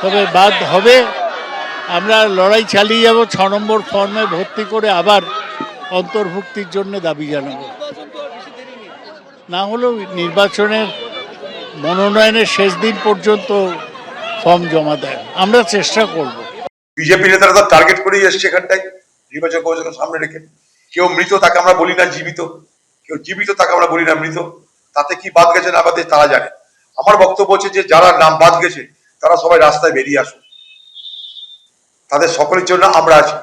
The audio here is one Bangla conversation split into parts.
তবে বাদ হবে। আমরা লড়াই চালিয়ে যাব, 6 নম্বর ফর্মে ভর্তি করে আবার অন্তর্ভুক্তির জন্য দাবি জানাবো। না হলেও নির্বাচনের মনোনয়নের শেষ দিন পর্যন্ত ফর্ম জমা দেয়, আমরা চেষ্টা করব। বিজেপি নেতারা তো টার্গেট করেই এসছে এখানটায় নির্বাচন কমিশনের সামনে রেখে। কেউ মৃত তাকে আমরা বলি না জীবিত, কেউ জীবিত তাকে আমরা বলি না মৃত। তাতে কি বাদ গেছে না বাদে তারা জানে। আমার বক্তব্য হচ্ছে যে যারা নাম বাদ গেছে তারা সবাই রাস্তায় বেরিয়ে আসুন, তাদের সকলের জন্য আমরা আছি।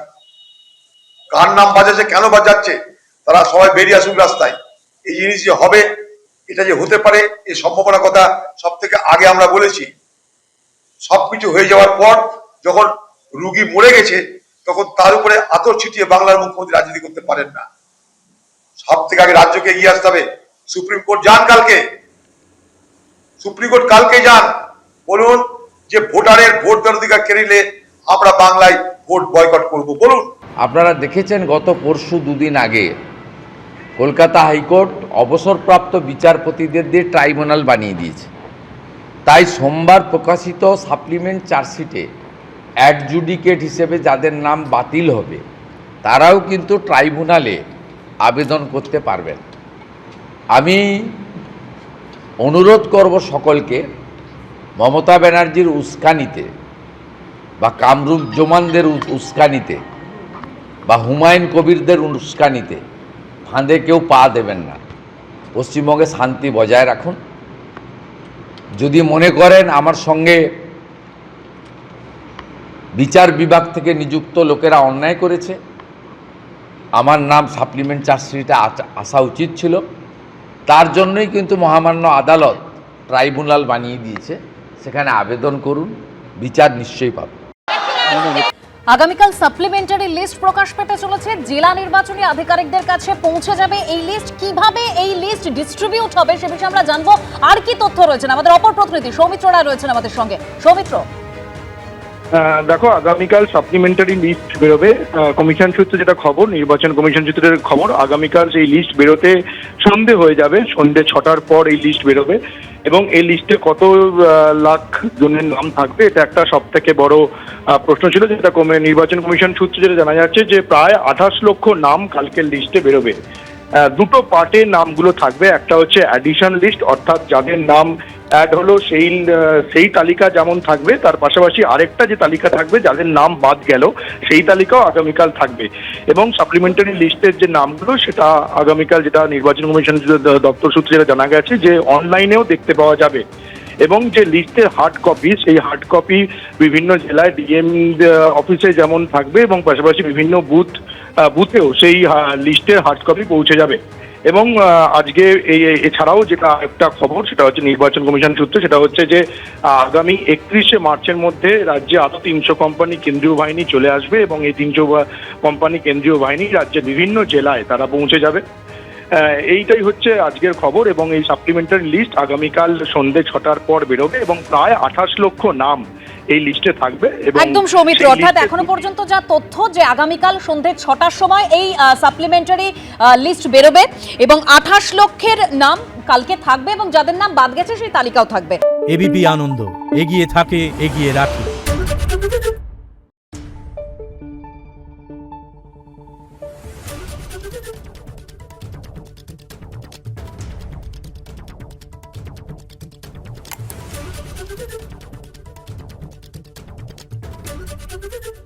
কার নাম বাজাচ্ছে, কেন বাজাচ্ছে, তারা সবাই বেরিয়ে আসুন রাস্তায়। এই জিনিস যে হবে, এটা যে হতে পারে, এই সম্ভাবনার কথা সব থেকে আগে আমরা বলেছি। সবকিছু হয়ে যাওয়ার পর যখন রুগী মরে গেছে তখন তার উপরে আতর ছিটিয়ে বাংলার মুখ্যমন্ত্রী রাজনীতি করতে পারেন না। সব থেকে আগে রাজ্যকে এগিয়ে আসতে হবে। সুপ্রিম কোর্ট যান কালকে, সুপ্রিম কোর্ট কালকে যান, বলুন যে ভোটারের ভোট দেওয়ার অধিকার কেড়ে নিলে আমরা বাংলায় ভোট বয়কট করব, বলুন। আপনারা দেখেছেন গত পরশু দুদিন আগে কলকাতা হাইকোর্ট অবসরপ্রাপ্ত বিচারপতিদের দিয়ে ট্রাইব্যুনাল বানিয়ে দিয়েছে। তাই সোমবার প্রকাশিত সাপ্লিমেন্ট চার্জশিটে অ্যাডজুডিকেট হিসেবে যাদের নাম বাতিল হবে তারাও কিন্তু ট্রাইব্যুনালে আবেদন করতে পারবেন। আমি অনুরোধ করব সকলকে, মমতা ব্যানার্জির উস্কানিতে বা কামরুজ্জামানদের উস্কানিতে বা হুমায়ুন কবিরদের উস্কানিতে ফাঁদে কেউ পা দেবেন না। পশ্চিমবঙ্গে শান্তি বজায় রাখুন। যদি মনে করেন আমার সঙ্গে বিচার বিভাগ থেকে নিযুক্ত লোকেরা অন্যায় করেছে, আমার নাম সাপ্লিমেন্ট চার্জশিটে আসা উচিত ছিল, তার জন্যই কিন্তু মহামান্য আদালত ট্রাইব্যুনাল বানিয়ে দিয়েছে। সেখানে আবেদন করুন, বিচার নিশ্চয়ই পাবেন। আগামীকাল সাপ্লিমেন্টারি লিস্ট প্রকাশ পেতে চলেছে। জেলা নির্বাচনী আধিকারিকদের কাছে পৌঁছে যাবে এই লিস্ট। কিভাবে এই লিস্ট ডিস্ট্রিবিউট হবে সে বিষয়ে আমরা জানবো। আর কি তথ্য রয়েছেন আমাদের অপর প্রতিনিধি সৌমিত্র রায় রয়েছেন আমাদের সঙ্গে। সৌমিত্র, দেখো, আগামীকাল সাপ্লিমেন্টারি লিস্ট বেরোবে। কমিশন সূত্রে যেটা খবর, নির্বাচন কমিশন সূত্রের খবর, আগামীকাল সেই লিস্ট বেরোতে সন্ধে হয়ে যাবে। সন্ধে 6টার পর এই লিস্ট বেরোবে এবং এই লিস্টে কত লাখ জনের নাম থাকবে এটা একটা সব থেকে বড় প্রশ্ন ছিল, যেটা নির্বাচন কমিশন সূত্রে যেটা জানা যাচ্ছে যে প্রায় 28 লক্ষ নাম কালকের লিস্টে বেরোবে। দুটো পার্টে নামগুলো থাকবে। একটা হচ্ছে অ্যাডিশন লিস্ট, অর্থাৎ যাদের নাম অ্যাড হলো সেই তালিকা যেমন থাকবে, তার পাশাপাশি আরেকটা যে তালিকা থাকবে যাদের নাম বাদ গেল সেই তালিকাও আগামীকাল থাকবে। এবং সাপ্লিমেন্টারি লিস্টের যে নামগুলো সেটা আগামীকাল, যেটা নির্বাচন কমিশন দপ্তর সূত্রে যেটা জানা গেছে, যে অনলাইনেও দেখতে পাওয়া যাবে। এবং যে লিস্টের হার্ড কপি, সেই হার্ড কপি বিভিন্ন জেলায় ডিএম অফিসে যেমন থাকবে এবং পাশাপাশি বিভিন্ন বুথেও সেই লিস্টের হার্ড কপি পৌঁছে যাবে। এবং আজকে এছাড়াও যেটা একটা খবর সেটা হচ্ছে নির্বাচন কমিশন সূত্রে, সেটা হচ্ছে যে আগামী 31শে মার্চের মধ্যে রাজ্যে আরো 300 কোম্পানি কেন্দ্রীয় বাহিনী চলে আসবে এবং এই 300 কোম্পানি কেন্দ্রীয় বাহিনী রাজ্যের বিভিন্ন জেলায় তারা পৌঁছে যাবে। এইটাই হচ্ছে আজকের খবর। এবং এই সাপ্লিমেন্টারি লিস্ট আগামীকাল সন্ধ্যে 6টার পর বেরোবে এবং প্রায় 28 লক্ষ নাম এই লিস্টে থাকবে। একদম সৌমিত্র, অর্থাৎ এখনো পর্যন্ত যা তথ্য যে আগামীকাল সন্ধ্যে 6টার সময় এই সাপ্লিমেন্টারি লিস্ট বেরোবে এবং 28 লক্ষের নাম কালকে থাকবে এবং যাদের নাম বাদ গেছে সেই তালিকাও থাকবে। এবিপি আনন্দ, এগিয়ে থাকে, এগিয়ে রাখে। Thank you.